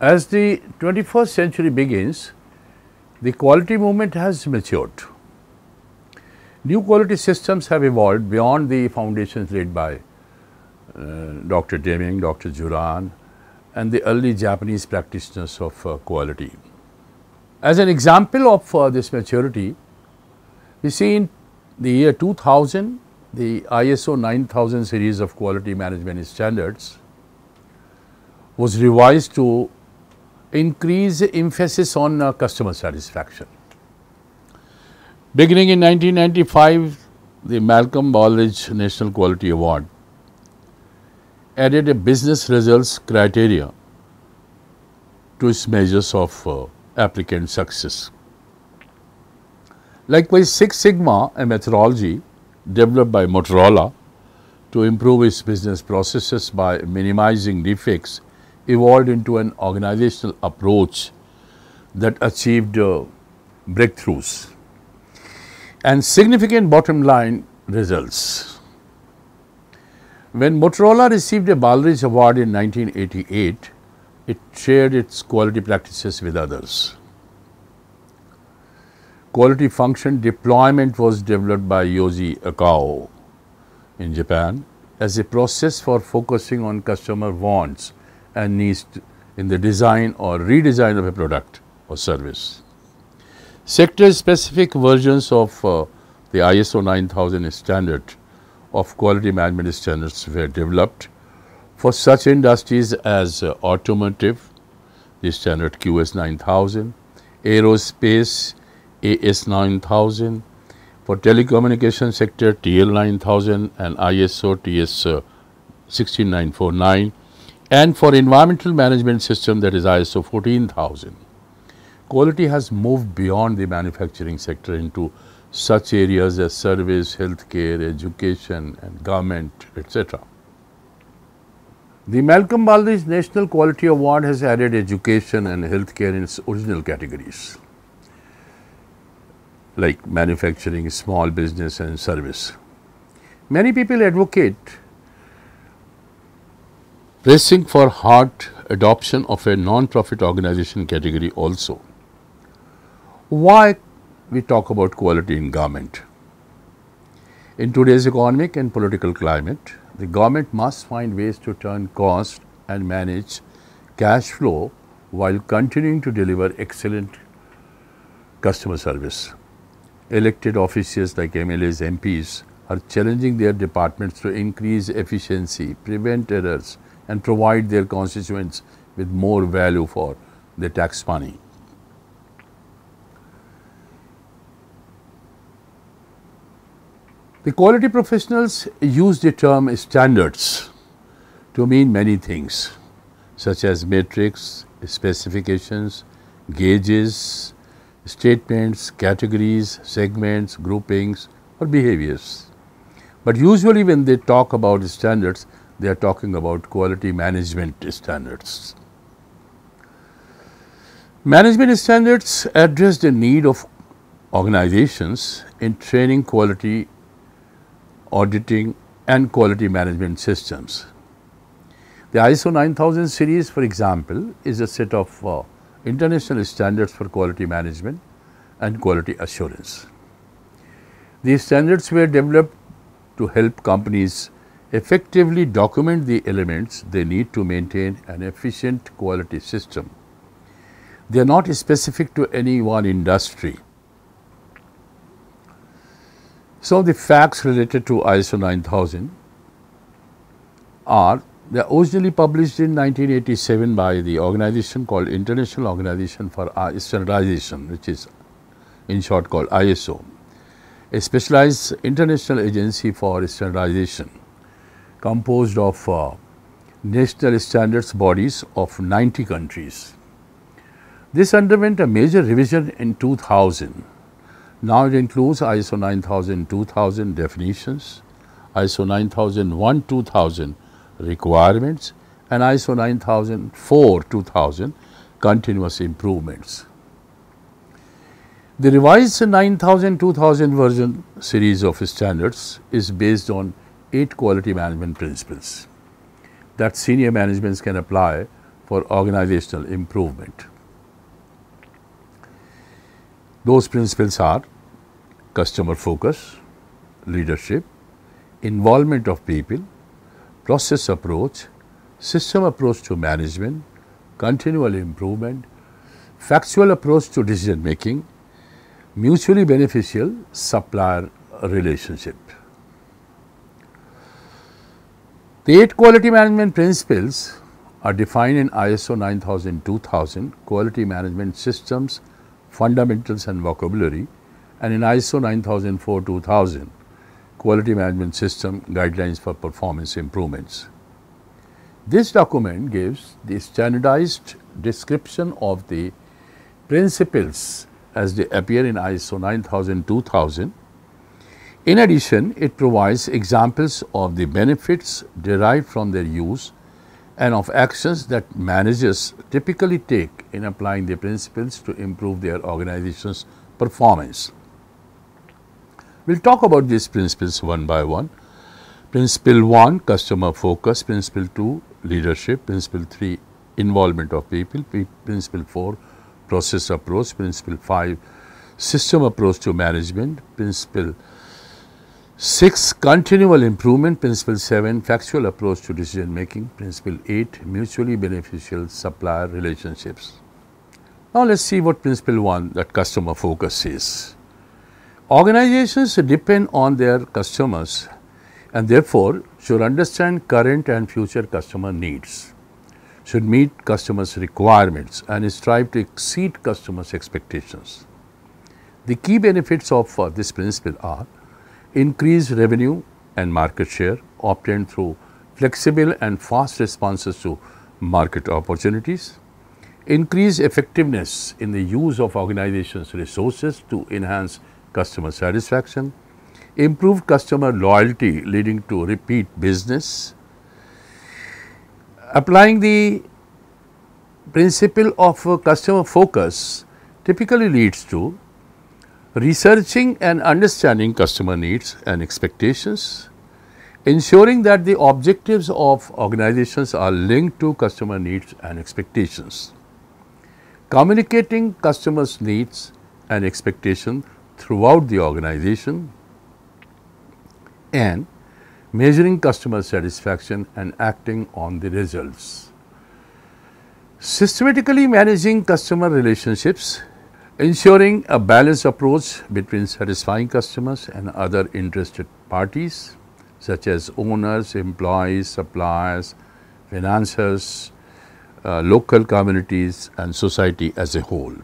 As the 21st century begins, the quality movement has matured. New quality systems have evolved beyond the foundations laid by Dr. Deming, Dr. Juran, and the early Japanese practitioners of quality. As an example of this maturity, we see in the year 2000, the ISO 9000 series of quality management standards was revised to increase emphasis on customer satisfaction. Beginning in 1995, the Malcolm Baldrige National Quality Award added a business results criteria to its measures of applicant success. Likewise, Six Sigma, a methodology developed by Motorola to improve its business processes by minimizing defects, evolved into an organizational approach that achieved breakthroughs and significant bottom line results. When Motorola received a Baldrige Award in 1988, it shared its quality practices with others. Quality function deployment was developed by Yoji Akao in Japan as a process for focusing on customer wants and needs in the design or redesign of a product or service. Sector-specific versions of the ISO 9000 standard of quality management standards were developed for such industries as automotive, the standard QS 9000, aerospace, AS 9000, for telecommunication sector TL 9000 and ISO TS 16949, and for environmental management system, that is ISO 14000. Quality has moved beyond the manufacturing sector into such areas as service, healthcare, education and government, etc. The Malcolm Baldrige National Quality Award has added education and healthcare in its original categories, like manufacturing, small business and service. Many people advocate pressing for hard adoption of a non-profit organization category also. Why we talk about quality in government? In today's economic and political climate, the government must find ways to turn cost and manage cash flow while continuing to deliver excellent customer service. Elected officials like MLAs, MPs are challenging their departments to increase efficiency, prevent errors and provide their constituents with more value for their tax money. The quality professionals use the term standards to mean many things, such as metrics, specifications, gauges, statements, categories, segments, groupings or behaviors. But usually when they talk about standards, they are talking about quality management standards. Management standards address the need of organizations in training, quality auditing and quality management systems. The ISO 9000 series, for example, is a set of international standards for quality management and quality assurance. These standards were developed to help companies effectively document the elements they need to maintain an efficient quality system. They are not specific to any one industry. Some of the facts related to ISO 9000 are they are originally published in 1987 by the organization called International Organization for Standardization, which is in short called ISO, a specialized international agency for standardization composed of national standards bodies of 90 countries. This underwent a major revision in 2000. Now it includes ISO 9000-2000 definitions, ISO 9001-2000 requirements and ISO 9004-2000 continuous improvements. The revised 9000-2000 version series of standards is based on 8 quality management principles that senior managements can apply for organizational improvement. Those principles are customer focus, leadership, involvement of people, process approach, system approach to management, continual improvement, factual approach to decision making, mutually beneficial supplier relationship. The 8 quality management principles are defined in ISO 9000-2000 Quality Management Systems, Fundamentals and Vocabulary, and in ISO 9004-2000 Quality Management System Guidelines for Performance Improvements. This document gives the standardized description of the principles as they appear in ISO 9000-2000. In addition, it provides examples of the benefits derived from their use and of actions that managers typically take in applying the principles to improve their organization's performance. We will talk about these principles one by one. Principle 1, customer focus. Principle 2, leadership. Principle 3, involvement of people. Principle 4, process approach. Principle 5, system approach to management. Principle 6, continual improvement. Principle 7, factual approach to decision making. Principle 8, mutually beneficial supplier relationships. Now, let us see what principle 1, that customer focus is. Organizations depend on their customers and therefore should understand current and future customer needs, should meet customers' requirements and strive to exceed customers' expectations. The key benefits of this principle are increased revenue and market share obtained through flexible and fast responses to market opportunities, increased effectiveness in the use of organizations' resources to enhance customer satisfaction, improved customer loyalty leading to repeat business. Applying the principle of customer focus typically leads to researching and understanding customer needs and expectations, ensuring that the objectives of organizations are linked to customer needs and expectations, communicating customers' needs and expectations throughout the organization, and measuring customer satisfaction and acting on the results. Systematically managing customer relationships, ensuring a balanced approach between satisfying customers and other interested parties such as owners, employees, suppliers, financiers, local communities and society as a whole.